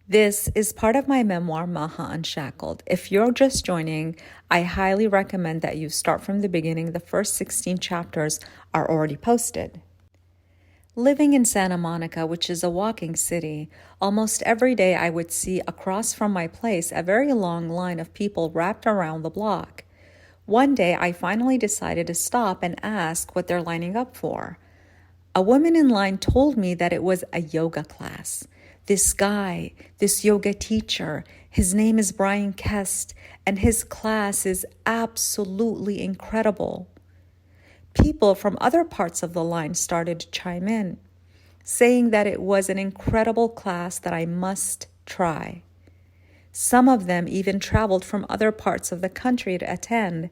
This is part of my memoir, Maha Unshackled. If you're just joining, I highly recommend that you start from the beginning. The first 16 chapters are already posted. Living in Santa Monica, which is a walking city, almost every day I would see across from my place a very long line of people wrapped around the block. One day I finally decided to stop and ask what they're lining up for. A woman in line told me that it was a yoga class. This guy, this yoga teacher, his name is Brian Kest, and his class is absolutely incredible. People from other parts of the line started to chime in, saying that it was an incredible class that I must try. Some of them even traveled from other parts of the country to attend.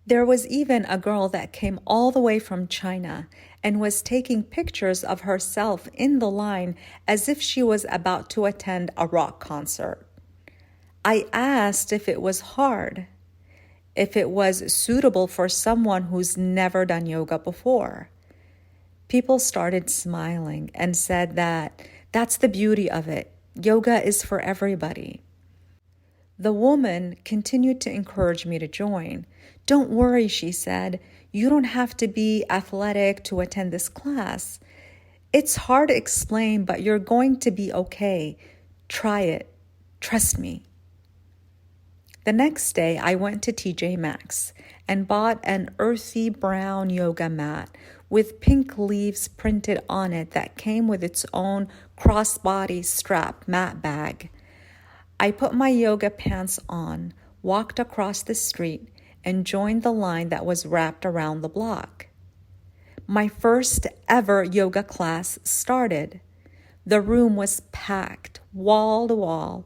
There was even a girl that came all the way from China and was taking pictures of herself in the line as if she was about to attend a rock concert. I asked if it was hard, if it was suitable for someone who's never done yoga before. People started smiling and said that that's the beauty of it. Yoga is for everybody. The woman continued to encourage me to join. Don't worry, she said. You don't have to be athletic to attend this class. It's hard to explain, but you're going to be okay. Try it. Trust me. The next day, I went to TJ Maxx and bought an earthy brown yoga mat with pink leaves printed on it that came with its own crossbody strap mat bag. I put my yoga pants on, walked across the street, and joined the line that was wrapped around the block. My first ever yoga class started. The room was packed, wall to wall.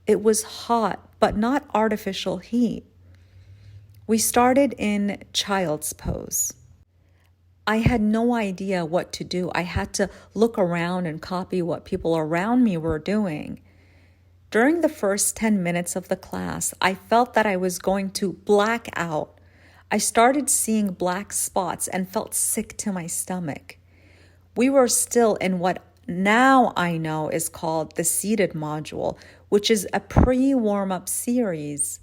It was hot, but not artificial heat. We started in child's pose. I had no idea what to do. I had to look around and copy what people around me were doing. During the first 10 minutes of the class, I felt that I was going to black out. I started seeing black spots and felt sick to my stomach. We were still in what now I know is called the seated module, which is a pre-warm-up series.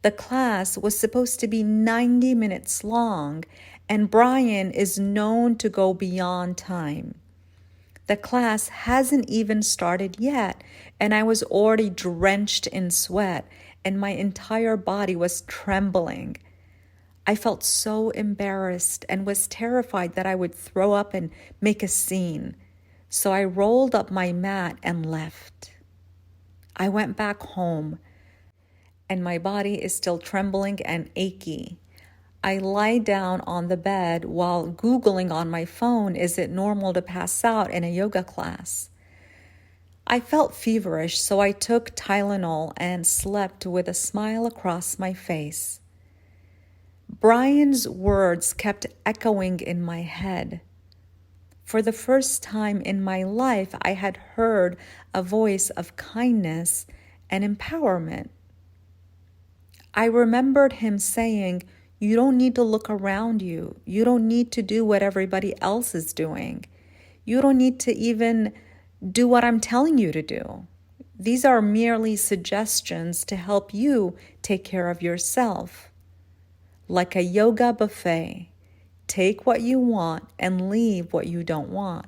The class was supposed to be 90 minutes long, and Brian is known to go beyond time. The class hasn't even started yet, and I was already drenched in sweat, and my entire body was trembling. I felt so embarrassed and was terrified that I would throw up and make a scene. So I rolled up my mat and left. I went back home, and my body is still trembling and achy. I lie down on the bed while Googling on my phone, is it normal to pass out in a yoga class? I felt feverish, so I took Tylenol and slept with a smile across my face. Brian's words kept echoing in my head. For the first time in my life, I had heard a voice of kindness and empowerment. I remembered him saying, you don't need to look around you. You don't need to do what everybody else is doing. You don't need to even do what I'm telling you to do. These are merely suggestions to help you take care of yourself. Like a yoga buffet, take what you want and leave what you don't want.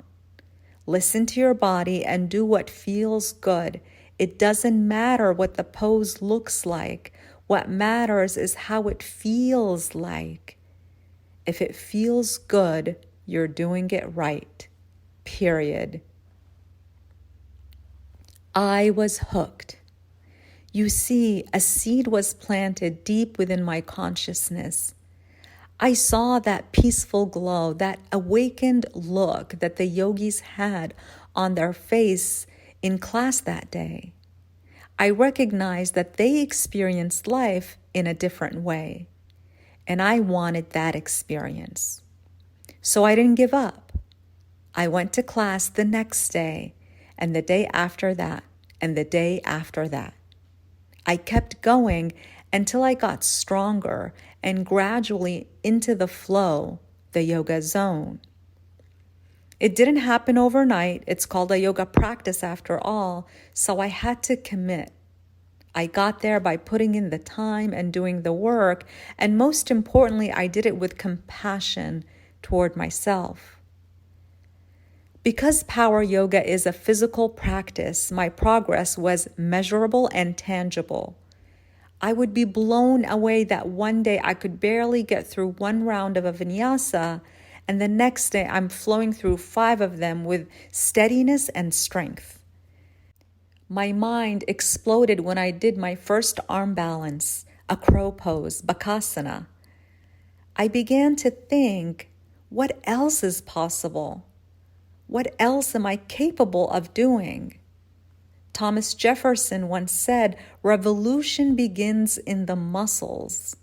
Listen to your body and do what feels good. It doesn't matter what the pose looks like. What matters is how it feels like. If it feels good, you're doing it right. Period. I was hooked. You see, a seed was planted deep within my consciousness. I saw that peaceful glow, that awakened look that the yogis had on their face in class that day. I recognized that they experienced life in a different way, and I wanted that experience. So I didn't give up. I went to class the next day, and the day after that, and the day after that. I kept going until I got stronger and gradually into the flow, the yoga zone. It didn't happen overnight. It's called a yoga practice after all. So I had to commit. I got there by putting in the time and doing the work. And most importantly, I did it with compassion toward myself. Because power yoga is a physical practice, my progress was measurable and tangible. I would be blown away that one day I could barely get through one round of a vinyasa, and the next day I'm flowing through 5 of them with steadiness and strength. My mind exploded when I did my first arm balance, a crow pose, Bakasana. I began to think, what else is possible? What else am I capable of doing? Thomas Jefferson once said, revolution begins in the muscles.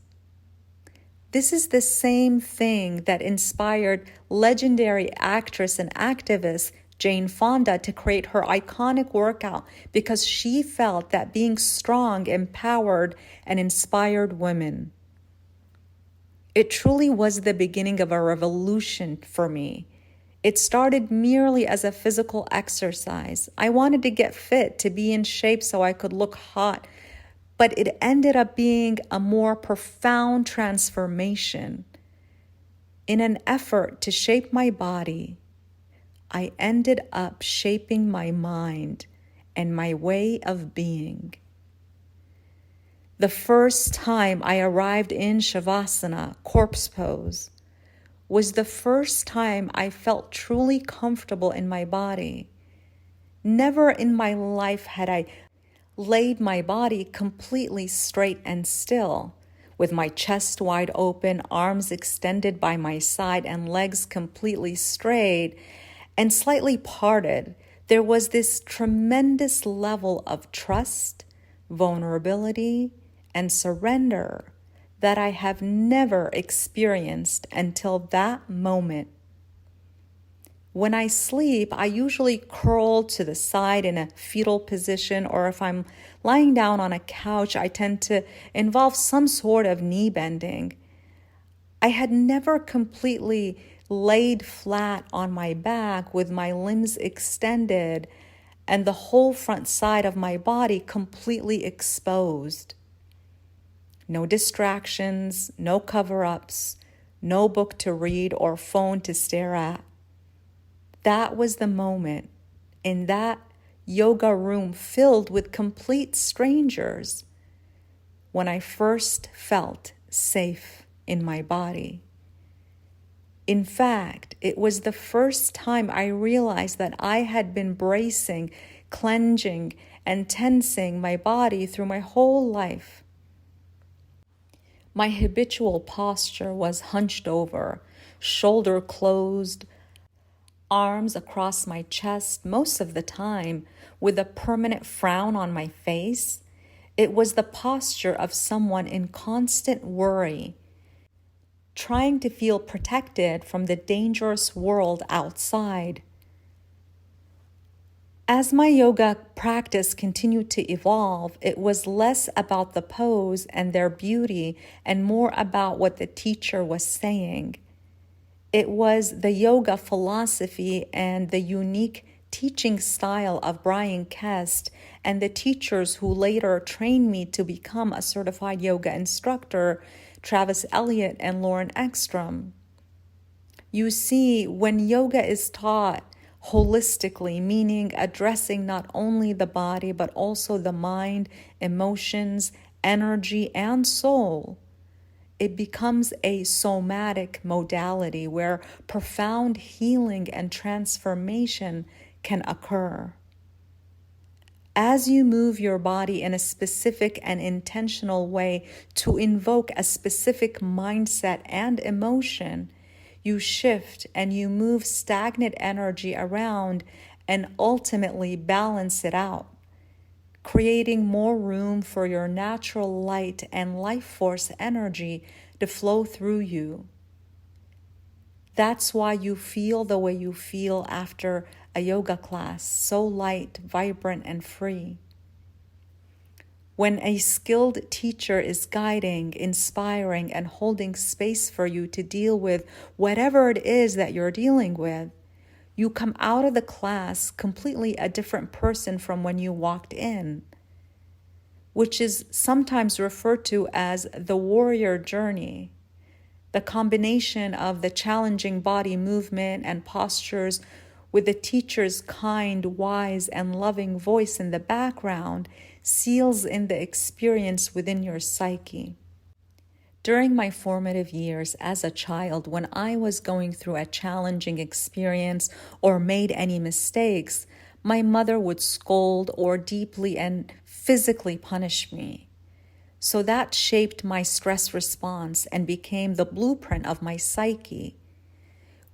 This is the same thing that inspired legendary actress and activist Jane Fonda to create her iconic workout, because she felt that being strong empowered and inspired women. It truly was the beginning of a revolution for me. It started merely as a physical exercise. I wanted to get fit, to be in shape so I could look hot, but it ended up being a more profound transformation. In an effort to shape my body, I ended up shaping my mind and my way of being. The first time I arrived in Shavasana, corpse pose, was the first time I felt truly comfortable in my body. Never in my life had I laid my body completely straight and still, with my chest wide open, arms extended by my side, and legs completely straight and slightly parted. There was this tremendous level of trust, vulnerability, and surrender that I have never experienced until that moment. When I sleep, I usually curl to the side in a fetal position, or if I'm lying down on a couch, I tend to involve some sort of knee bending. I had never completely laid flat on my back with my limbs extended and the whole front side of my body completely exposed. No distractions, no cover-ups, no book to read or phone to stare at. That was the moment in that yoga room filled with complete strangers when I first felt safe in my body. In fact, it was the first time I realized that I had been bracing, clenching, and tensing my body through my whole life. My habitual posture was hunched over, shoulder closed, arms across my chest most of the time, with a permanent frown on my face. It was the posture of someone in constant worry, trying to feel protected from the dangerous world outside. As my yoga practice continued to evolve, it was less about the pose and their beauty and more about what the teacher was saying. It was the yoga philosophy and the unique teaching style of Brian Kest and the teachers who later trained me to become a certified yoga instructor, Travis Elliott and Lauren Ekstrom. You see, when yoga is taught holistically, meaning addressing not only the body, but also the mind, emotions, energy, and soul, it becomes a somatic modality where profound healing and transformation can occur. As you move your body in a specific and intentional way to invoke a specific mindset and emotion, you shift and you move stagnant energy around and ultimately balance it out, creating more room for your natural light and life force energy to flow through you. That's why you feel the way you feel after a yoga class, so light, vibrant, and free. When a skilled teacher is guiding, inspiring, and holding space for you to deal with whatever it is that you're dealing with, You come out of the class completely a different person from when you walked in, which is sometimes referred to as the warrior journey. The combination of the challenging body movement and postures with the teacher's kind, wise, and loving voice in the background seals in the experience within your psyche. During my formative years as a child, when I was going through a challenging experience or made any mistakes, my mother would scold or deeply and physically punish me. So that shaped my stress response and became the blueprint of my psyche.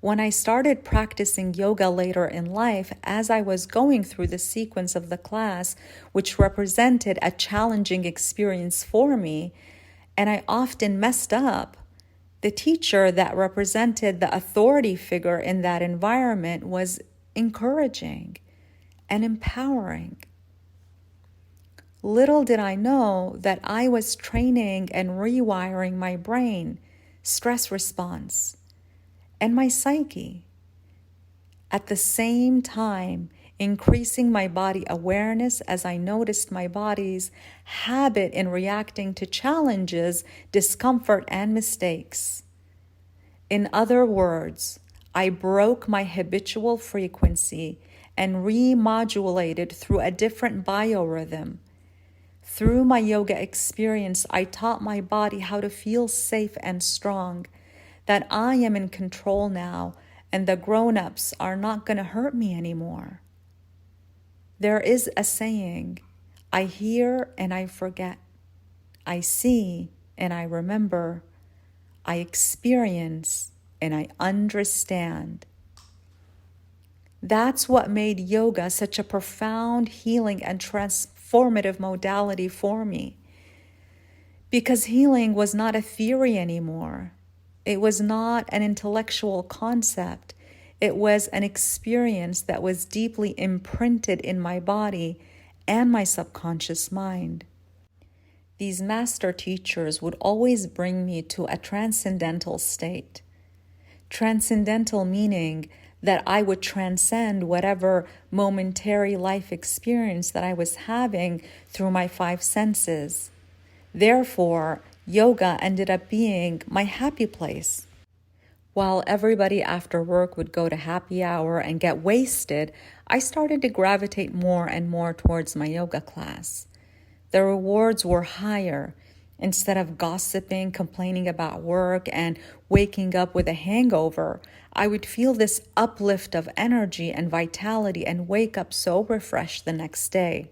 When I started practicing yoga later in life, as I was going through the sequence of the class, which represented a challenging experience for me, and I often messed up, the teacher that represented the authority figure in that environment was encouraging and empowering. Little did I know that I was training and rewiring my brain, stress response, and my psyche. At the same time, increasing my body awareness as I noticed my body's habit in reacting to challenges, discomfort, and mistakes. In other words, I broke my habitual frequency and remodulated through a different biorhythm. Through my yoga experience, I taught my body how to feel safe and strong, that I am in control now, and the grown-ups are not going to hurt me anymore. There is a saying, I hear and I forget. I see and I remember. I experience and I understand. That's what made yoga such a profound healing and transformative modality for me. Because healing was not a theory anymore. It was not an intellectual concept. It was an experience that was deeply imprinted in my body and my subconscious mind. These master teachers would always bring me to a transcendental state. Transcendental meaning that I would transcend whatever momentary life experience that I was having through my five senses. Therefore, yoga ended up being my happy place. While everybody after work would go to happy hour and get wasted, I started to gravitate more and more towards my yoga class. The rewards were higher. Instead of gossiping, complaining about work, and waking up with a hangover, I would feel this uplift of energy and vitality and wake up so refreshed the next day.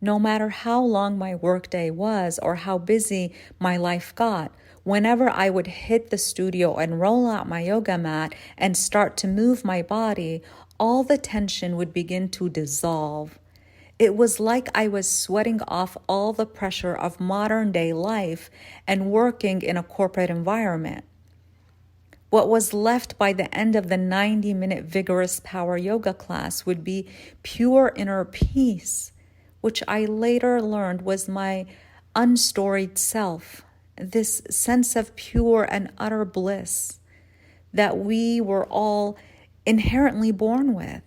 No matter how long my workday was or how busy my life got, whenever I would hit the studio and roll out my yoga mat and start to move my body, all the tension would begin to dissolve. It was like I was sweating off all the pressure of modern day life and working in a corporate environment. What was left by the end of the 90-minute vigorous power yoga class would be pure inner peace, which I later learned was my unstoried self, this sense of pure and utter bliss that we were all inherently born with.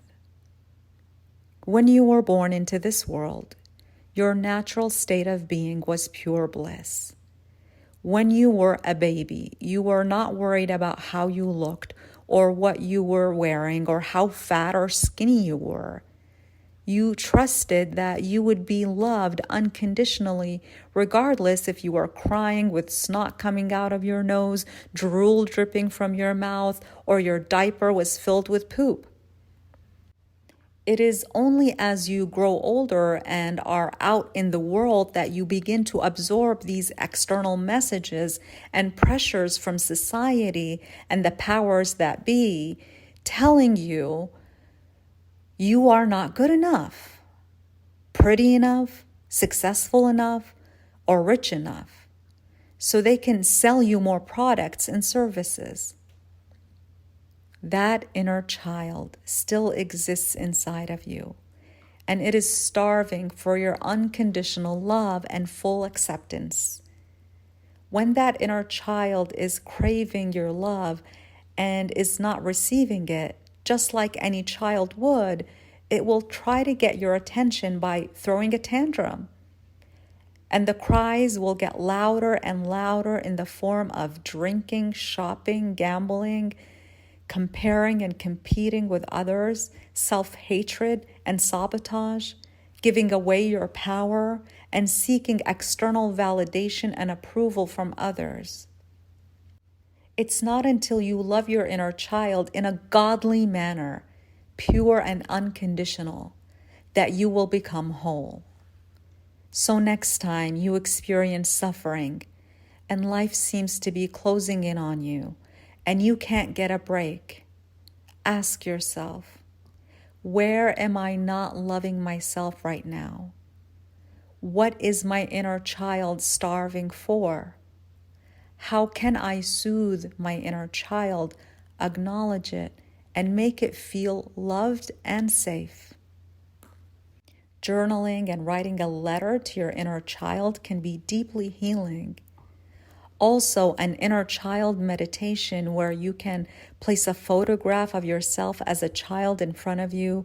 When you were born into this world, your natural state of being was pure bliss. When you were a baby, you were not worried about how you looked or what you were wearing or how fat or skinny you were. You trusted that you would be loved unconditionally, regardless if you were crying with snot coming out of your nose, drool dripping from your mouth, or your diaper was filled with poop. It is only as you grow older and are out in the world that you begin to absorb these external messages and pressures from society and the powers that be, telling you you are not good enough, pretty enough, successful enough, or rich enough, so they can sell you more products and services. That inner child still exists inside of you, and it is starving for your unconditional love and full acceptance. When that inner child is craving your love and is not receiving it, just like any child would, it will try to get your attention by throwing a tantrum. And the cries will get louder and louder in the form of drinking, shopping, gambling, comparing and competing with others, self-hatred and sabotage, giving away your power, and seeking external validation and approval from others. It's not until you love your inner child in a godly manner, pure and unconditional, that you will become whole. So next time you experience suffering and life seems to be closing in on you and you can't get a break, ask yourself, where am I not loving myself right now? What is my inner child starving for? How can I soothe my inner child, acknowledge it, and make it feel loved and safe? Journaling and writing a letter to your inner child can be deeply healing. Also, an inner child meditation where you can place a photograph of yourself as a child in front of you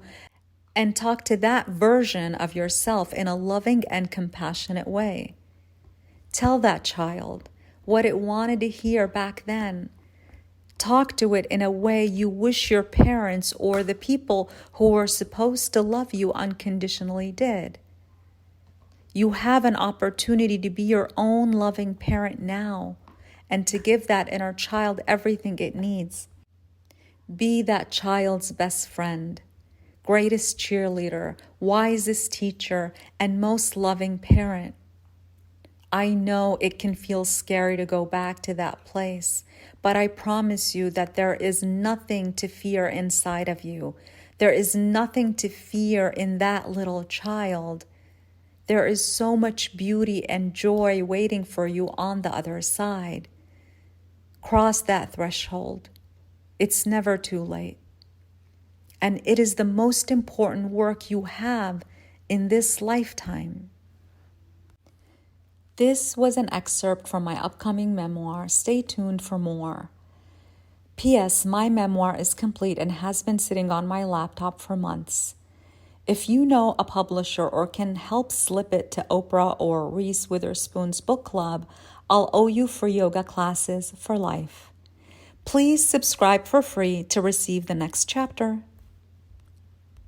and talk to that version of yourself in a loving and compassionate way. Tell that child what it wanted to hear back then. Talk to it in a way you wish your parents or the people who were supposed to love you unconditionally did. You have an opportunity to be your own loving parent now and to give that inner child everything it needs. Be that child's best friend, greatest cheerleader, wisest teacher, and most loving parent. I know it can feel scary to go back to that place, but I promise you that there is nothing to fear inside of you. There is nothing to fear in that little child. There is so much beauty and joy waiting for you on the other side. Cross that threshold. It's never too late. And it is the most important work you have in this lifetime. This was an excerpt from my upcoming memoir. Stay tuned for more. P.S. My memoir is complete and has been sitting on my laptop for months. If you know a publisher or can help slip it to Oprah or Reese Witherspoon's book club, I'll owe you free yoga classes for life. Please subscribe for free to receive the next chapter.